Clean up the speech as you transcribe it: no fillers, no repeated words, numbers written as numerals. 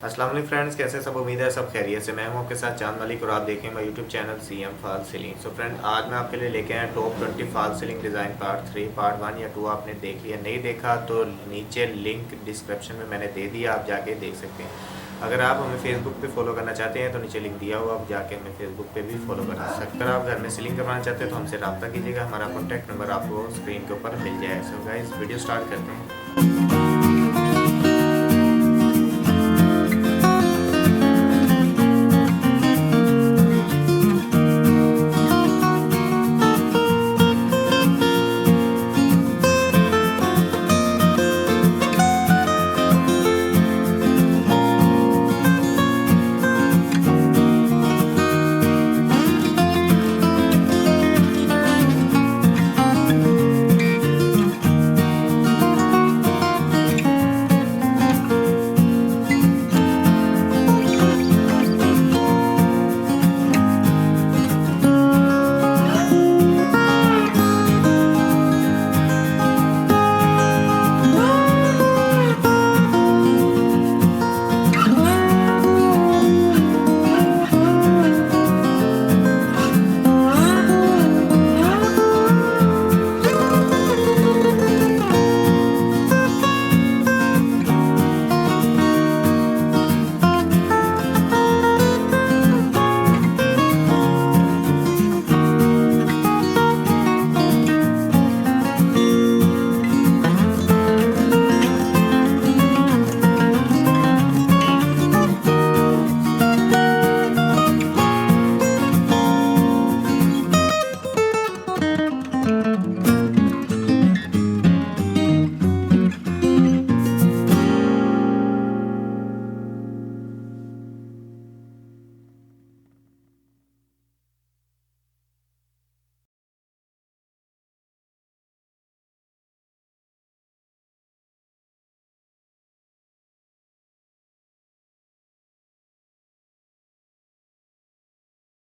अस्सलाम वालेकुम फ्रेंड्स, कैसे सब? उम्मीद है सब खैरियत से। मैं हूं आपके साथ चांद मलिक और आप देखें मेरा YouTube channel CM fall ceiling. So friend, आज मैं आपके लिए लेके आया top 20 fall ceiling design part 3, part 1 या 2 आपने देख लिया। नहीं देखा तो नीचे लिंक डिस्क्रिप्शन में मैंने दे दिया, आप जाके देख सकते हैं। अगर आप हमें फेसबुक पे फॉलो करना चाहते हैं तो नीचे लिंक दिया हुआ, आप जाके हमें फेसबुक पे भी फॉलो कर सकते हैं। अगर आप घर में सीलिंग करवाना चाहते हैं तो हमसे रब्ता कीजिएगा, हमारा कॉन्टैक्ट नंबर आपको स्क्रीन के ऊपर मिल जाएगा। सो गाइस, वीडियो स्टार्ट करते हैं।